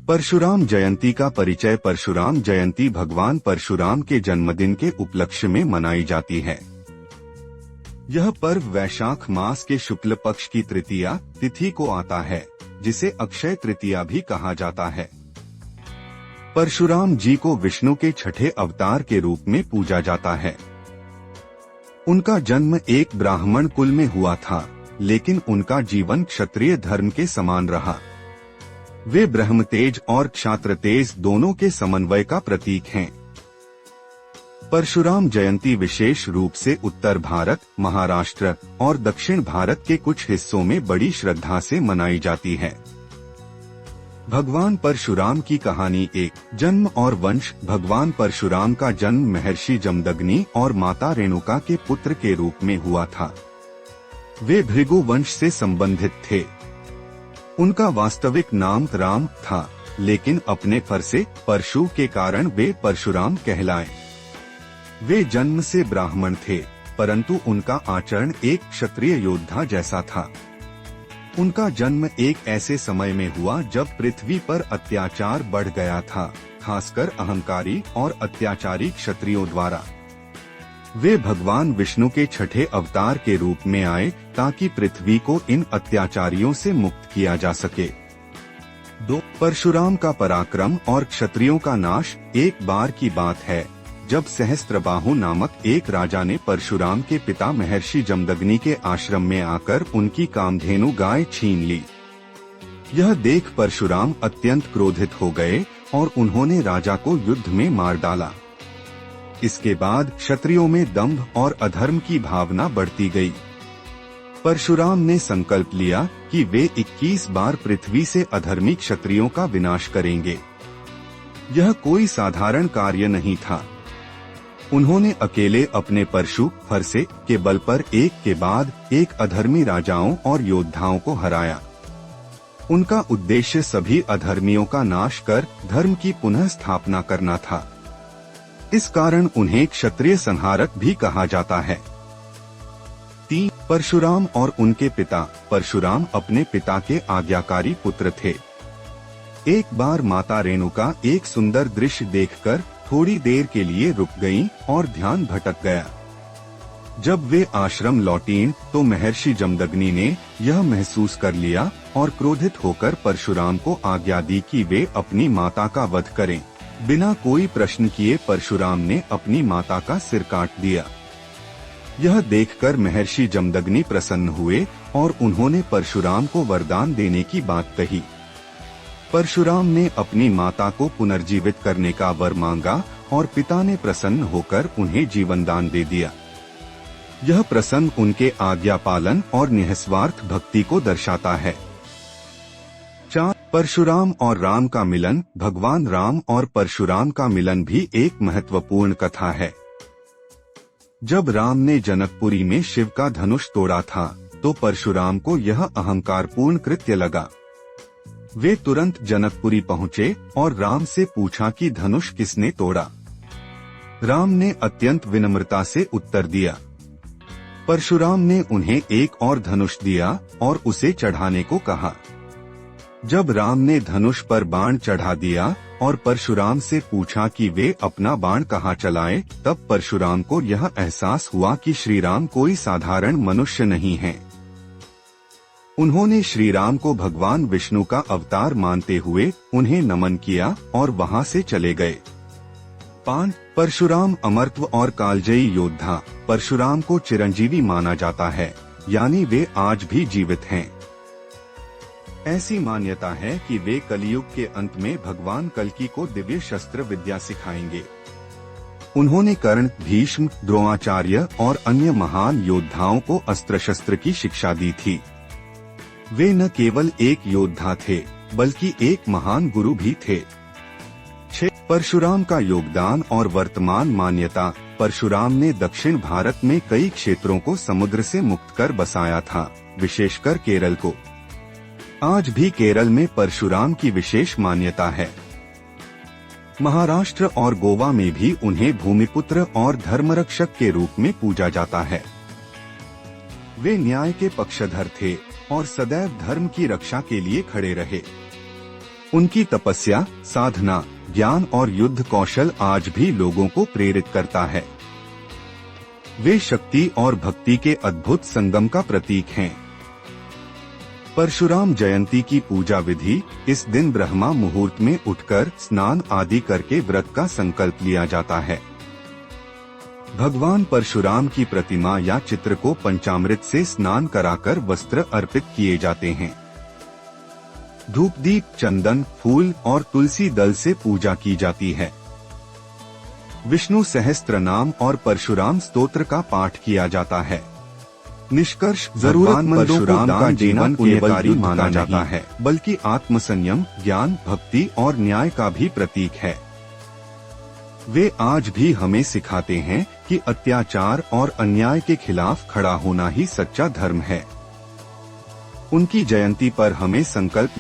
परशुराम जयंती का परिचय। परशुराम जयंती भगवान परशुराम के जन्मदिन के उपलक्ष्य में मनाई जाती है। यह पर्व वैशाख मास के शुक्ल पक्ष की तृतीया तिथि को आता है, जिसे अक्षय तृतीया भी कहा जाता है। परशुराम जी को विष्णु के छठे अवतार के रूप में पूजा जाता है। उनका जन्म एक ब्राह्मण कुल में हुआ था, लेकिन उनका जीवन क्षत्रिय धर्म के समान रहा। वे ब्रह्मतेज और क्षात्रतेज दोनों के समन्वय का प्रतीक हैं। परशुराम जयंती विशेष रूप से उत्तर भारत, महाराष्ट्र और दक्षिण भारत के कुछ हिस्सों में बड़ी श्रद्धा से मनाई जाती है। भगवान परशुराम की कहानी। एक जन्म और वंश। भगवान परशुराम का जन्म महर्षि जमदग्नि और माता रेणुका के पुत्र के रूप में हुआ था। वे भृगु वंश से संबंधित थे। उनका वास्तविक नाम राम था, लेकिन अपने फरसे परशु के कारण वे परशुराम कहलाए। वे जन्म से ब्राह्मण थे, परंतु उनका आचरण एक क्षत्रिय योद्धा जैसा था। उनका जन्म एक ऐसे समय में हुआ जब पृथ्वी पर अत्याचार बढ़ गया था, खासकर अहंकारी और अत्याचारी क्षत्रियों द्वारा। वे भगवान विष्णु के छठे अवतार के रूप में आए ताकि पृथ्वी को इन अत्याचारियों से मुक्त किया जा सके। 2. परशुराम का पराक्रम और क्षत्रियों का नाश। एक बार की बात है जब सहस्त्रबाहु नामक एक राजा ने परशुराम के पिता महर्षि जमदग्नि के आश्रम में आकर उनकी कामधेनु गाय छीन ली। यह देख परशुराम अत्यंत क्रोधित हो गए और उन्होंने राजा को युद्ध में मार डाला। इसके बाद क्षत्रियों में दंभ और अधर्म की भावना बढ़ती गई। परशुराम ने संकल्प लिया कि वे 21 बार पृथ्वी से अधर्मी क्षत्रियों का विनाश करेंगे। यह कोई साधारण कार्य नहीं था। उन्होंने अकेले अपने परशु फरसे के बल पर एक के बाद एक अधर्मी राजाओं और योद्धाओं को हराया। उनका उद्देश्य सभी अधर्मियों का नाश कर धर्म की पुनः स्थापना करना था। इस कारण उन्हें क्षत्रिय संहारक भी कहा जाता है। 3. परशुराम और उनके पिता। परशुराम अपने पिता के आज्ञाकारी पुत्र थे। एक बार माता रेणुका एक सुंदर दृश्य देखकर थोड़ी देर के लिए रुक गईं और ध्यान भटक गया। जब वे आश्रम लौटीं तो महर्षि जमदग्नि ने यह महसूस कर लिया और क्रोधित होकर परशुराम को आज्ञा दी कि वे अपनी माता का वध करें। बिना कोई प्रश्न किए परशुराम ने अपनी माता का सिर काट दिया। यह देखकर महर्षि जमदग्नि प्रसन्न हुए और उन्होंने परशुराम को वरदान देने की बात कही। परशुराम ने अपनी माता को पुनर्जीवित करने का वर मांगा और पिता ने प्रसन्न होकर उन्हें जीवन दान दे दिया। यह प्रसंग उनके आज्ञा पालन और निस्वार्थ भक्ति को दर्शाता है। 4. परशुराम और राम का मिलन। भगवान राम और परशुराम का मिलन भी एक महत्वपूर्ण कथा है। जब राम ने जनकपुरी में शिव का धनुष तोड़ा था तो परशुराम को यह अहंकारपूर्ण कृत्य लगा। वे तुरंत जनकपुरी पहुँचे और राम से पूछा कि धनुष किसने तोड़ा। राम ने अत्यंत विनम्रता से उत्तर दिया। परशुराम ने उन्हें एक और धनुष दिया और उसे चढ़ाने को कहा। जब राम ने धनुष पर बाण चढ़ा दिया और परशुराम से पूछा कि वे अपना बाण कहाँ चलाएं, तब परशुराम को यह एहसास हुआ कि श्रीराम कोई साधारण मनुष्य नहीं है। उन्होंने श्रीराम को भगवान विष्णु का अवतार मानते हुए उन्हें नमन किया और वहां से चले गए। 5. परशुराम अमरत्व और कालजयी योद्धा। परशुराम को चिरंजीवी माना जाता है, यानी वे आज भी जीवित हैं। ऐसी मान्यता है कि वे कलियुग के अंत में भगवान कल्कि को दिव्य शस्त्र विद्या सिखाएंगे। उन्होंने कर्ण, भीष्म, द्रोणाचार्य और अन्य महान योद्धाओं को अस्त्र शस्त्र की शिक्षा दी थी। वे न केवल एक योद्धा थे, बल्कि एक महान गुरु भी थे। 6. परशुराम का योगदान और वर्तमान मान्यता। परशुराम ने दक्षिण भारत में कई क्षेत्रों को समुद्र से मुक्त कर बसाया था, विशेषकर केरल को। आज भी केरल में परशुराम की विशेष मान्यता है। महाराष्ट्र और गोवा में भी उन्हें भूमिपुत्र और धर्मरक्षक के रूप में पूजा जाता है। वे न्याय के पक्षधर थे और सदैव धर्म की रक्षा के लिए खड़े रहे। उनकी तपस्या, साधना, ज्ञान और युद्ध कौशल आज भी लोगों को प्रेरित करता है। वे शक्ति और भक्ति के अद्भुत संगम का प्रतीक हैं। परशुराम जयंती की पूजा विधि: इस दिन ब्रह्मा मुहूर्त में उठकर स्नान आदि करके व्रत का संकल्प लिया जाता है। भगवान परशुराम की प्रतिमा या चित्र को पंचामृत से स्नान कराकर वस्त्र अर्पित किए जाते हैं। धूप दीप, चंदन, फूल और तुलसी दल से पूजा की जाती है। विष्णु सहस्त्र नाम और परशुराम स्तोत्र का पाठ किया जाता है। निष्कर्ष: जरूरतमंदों को दान देना केवल माना जाता है, बल्कि आत्मसंयम, ज्ञान, भक्ति और न्याय का भी प्रतीक है। वे आज भी हमें सिखाते हैं कि अत्याचार और अन्याय के खिलाफ खड़ा होना ही सच्चा धर्म है। उनकी जयंती पर हमें संकल्प